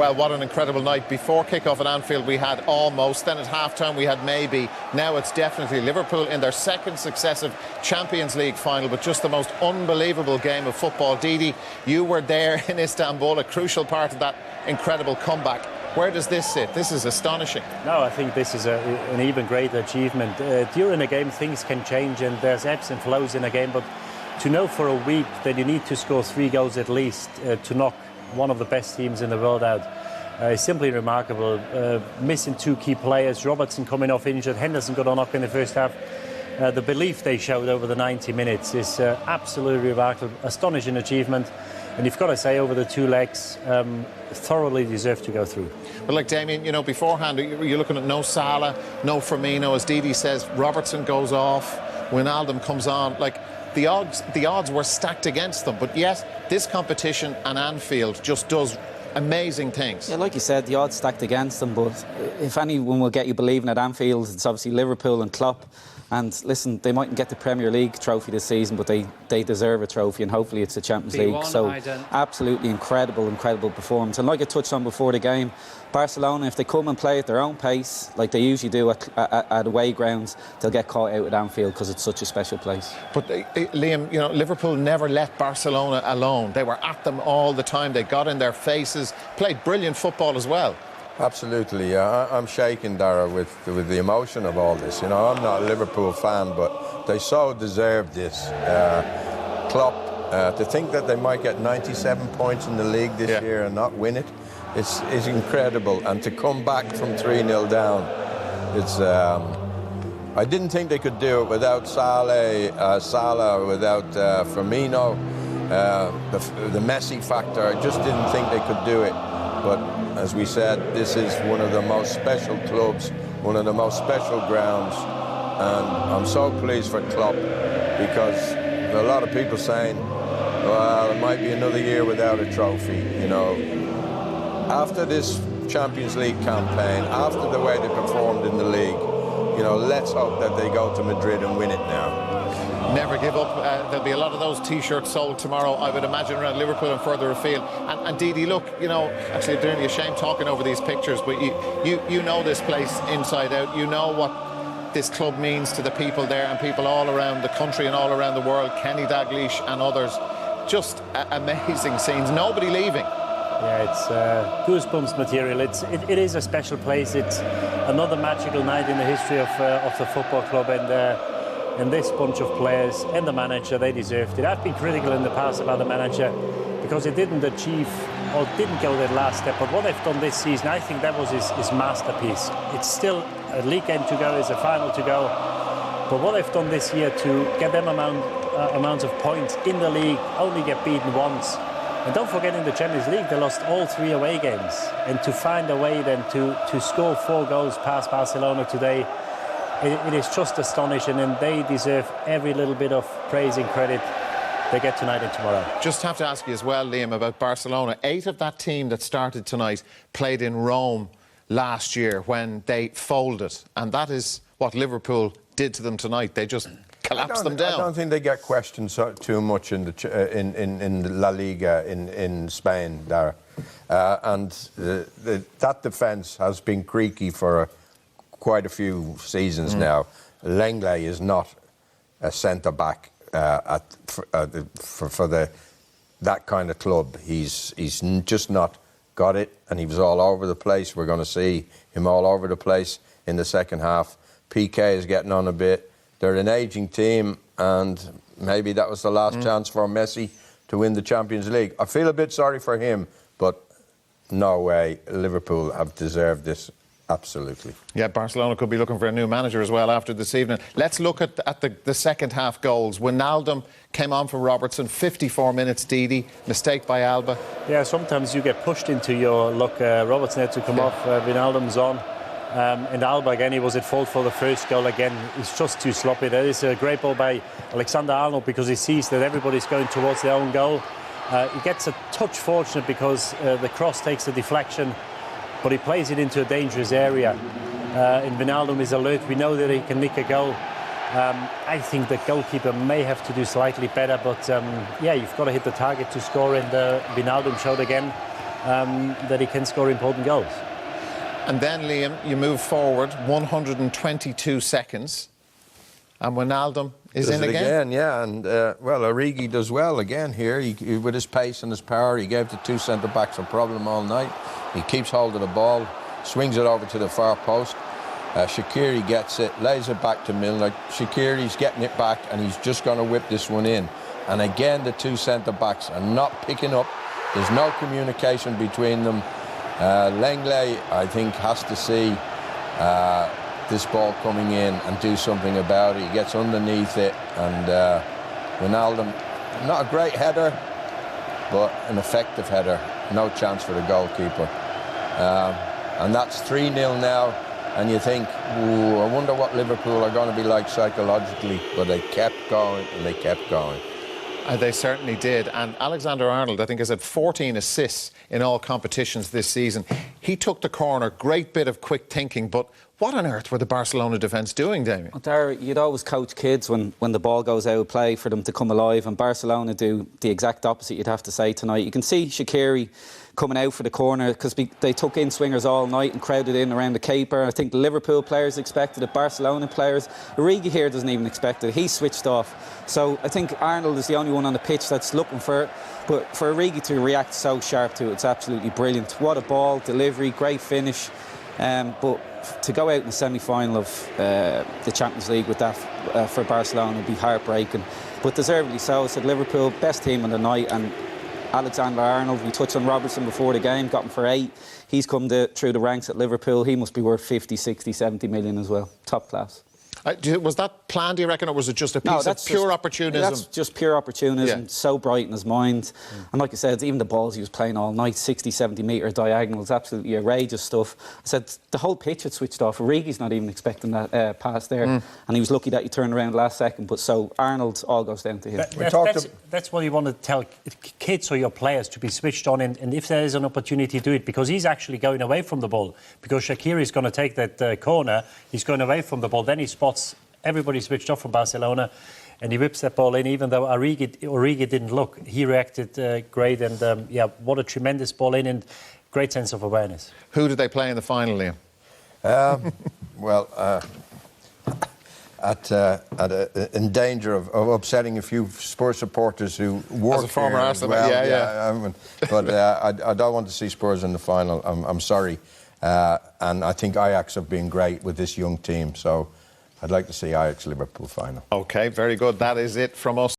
Well, what an incredible night. Before kick-off at Anfield we had almost, then at half-time we had maybe, now it's definitely Liverpool in their second successive Champions League final, but just the most unbelievable game of football. Didi, you were there in Istanbul, a crucial part of that incredible comeback. Where does this sit? This is astonishing. No, I think this is an even greater achievement. During a game things can change and there's ebbs and flows in a game, but to know for a week that you need to score 3 goals at least to knock one of the best teams in the world out is simply remarkable. Missing 2 key players, Robertson coming off injured, Henderson got a knock in the first half. The belief they showed over the 90 minutes is absolutely remarkable, astonishing achievement. And you've got to say, over the 2 legs, thoroughly deserved to go through. But like Damien, you know, beforehand, you're looking at no Salah, no Firmino. As Didi says, Robertson goes off, Wijnaldum comes on. Like, the odds were stacked against them. But yet, this competition and Anfield just does amazing things. Yeah, like you said, the odds stacked against them. But if anyone will get you believing at Anfield, it's obviously Liverpool and Klopp. And listen, they mightn't get the Premier League trophy this season, but they deserve a trophy, and hopefully it's the Champions League. So absolutely incredible performance. And like I touched on before the game, Barcelona, if they come and play at their own pace, like they usually do at away grounds, they'll get caught out at Anfield because it's such a special place. But Liam, you know, Liverpool never let Barcelona alone. They were at them all the time. They got in their faces, played brilliant football as well. Absolutely, yeah. I'm shaking, Dara, with the emotion of all this. You know, I'm not a Liverpool fan, but they so deserve this. Klopp, to think that they might get 97 points in the league this year and not win it, is incredible. And to come back from 3-0 down, it's. I didn't think they could do it without Salah, without Firmino, the Messi factor. I just didn't think they could do it. But as we said, this is one of the most special clubs, one of the most special grounds, and I'm so pleased for Klopp, because there are a lot of people saying, well, it might be another year without a trophy. You know, after this Champions League campaign, after the way they performed in the league, you know, let's hope that they go to Madrid and win it now. Never give up. There'll be a lot of those T-shirts sold tomorrow, I would imagine, around Liverpool and further afield. And Didi, look, you know, actually, they're only a shame talking over these pictures, but you know this place inside out. You know what this club means to the people there and people all around the country and all around the world. Kenny Dalglish and others. Just amazing scenes. Nobody leaving. Yeah, it's goosebumps material. It is a special place. It's another magical night in the history of the football club, and this bunch of players and the manager, they deserved it. I've been critical in the past about the manager because he didn't achieve or didn't go that last step. But what they've done this season, I think that was his masterpiece. It's still a league game to go, there's a final to go. But what they've done this year to get them amounts of points in the league, only get beaten once. And don't forget, in the Champions League, they lost all 3 away games. And to find a way then to score 4 goals past Barcelona today, it is just astonishing, and they deserve every little bit of praise and credit they get tonight and tomorrow. Just have to ask you as well, Liam, about Barcelona. 8 of that team that started tonight played in Rome last year when they folded, and that is what Liverpool did to them tonight. They just collapsed them down. I don't think they get questioned too much in La Liga in Spain, Dara. And that defence has been creaky for quite a few seasons now. Lenglet is not a centre-back for that kind of club. He's just not got it, and he was all over the place. We're going to see him all over the place in the second half. PK is getting on a bit. They're an ageing team, and maybe that was the last chance for Messi to win the Champions League. I feel a bit sorry for him, but no way. Liverpool have deserved this. Absolutely. Yeah, Barcelona could be looking for a new manager as well after this evening. Let's look at the second half goals. Wijnaldum came on for Robertson, 54 minutes, Didi. Mistake by Alba. Yeah, sometimes you get pushed into your luck. Robertson had to come off, Wijnaldum's on. And Alba, again, he was at fault for the first goal again. He's just too sloppy. That is a great ball by Alexander-Arnold because he sees that everybody's going towards their own goal. He gets a touch fortunate because the cross takes the deflection, but he plays it into a dangerous area. And Wijnaldum is alert. We know that he can nick a goal. I think the goalkeeper may have to do slightly better, but yeah, you've got to hit the target to score, and Wijnaldum showed again that he can score important goals. And then, Liam, you move forward 122 seconds, and Wijnaldum is in again. Yeah, and well, Origi does well again here. He, with his pace and his power, he gave the two centre-backs a problem all night. He keeps hold of the ball, swings it over to the far post. Shaqiri gets it, lays it back to Milner. Shaqiri's getting it back, and he's just going to whip this one in. And again, the two centre-backs are not picking up. There's no communication between them. Lenglet, I think, has to see this ball coming in and do something about it. He gets underneath it, and Wijnaldum, not a great header, but an effective header. No chance for the goalkeeper. And that's 3-0 now, and you think, ooh, I wonder what Liverpool are going to be like psychologically, but they kept going and they kept going. They certainly did. And Alexander-Arnold, I think, has had 14 assists in all competitions this season. He took the corner, great bit of quick thinking, but what on earth were the Barcelona defence doing, Damien? Well, Dara, you'd always coach kids when the ball goes out of play for them to come alive, and Barcelona do the exact opposite, you'd have to say, tonight. You can see Shaqiri coming out for the corner because they took in swingers all night and crowded in around the caper. I think the Liverpool players expected it, Barcelona players. Origi here doesn't even expect it. He's switched off. So I think Arnold is the only one on the pitch that's looking for it. But for Origi to react so sharp to it, it's absolutely brilliant. What a ball, delivery, great finish. But to go out in the semi-final of the Champions League with that for Barcelona would be heartbreaking. But deservedly so. I said Liverpool, best team on the night, and Alexander-Arnold, we touched on Robertson before the game, got him for 8. He's come through the ranks at Liverpool. He must be worth 50, 60, 70 million as well. Top class. Was that planned, do you reckon, or was it just a piece of pure opportunism? That's just pure opportunism, yeah. So bright in his mind. And like I said, even the balls he was playing all night, 60, 70 metre diagonals, absolutely outrageous stuff. I said, the whole pitch had switched off. Origi's not even expecting that pass there. And he was lucky that he turned around last second. But so Arnold, all goes down to him. That's what you want to tell kids or your players, to be switched on. And if there is an opportunity, do it. Because he's actually going away from the ball. Because Shaqiri is going to take that corner. He's going away from the ball. Then he spots everybody switched off from Barcelona, and he whips that ball in. Even though Origi didn't look, he reacted great. And yeah, what a tremendous ball in, and great sense of awareness. Who did they play in the final, Liam? In danger of upsetting a few Spurs supporters who work as a former here Arsenal, well. But I don't want to see Spurs in the final. I'm sorry, and I think Ajax have been great with this young team. So I'd like to see Ajax-Liverpool final. OK, very good. That is it from us.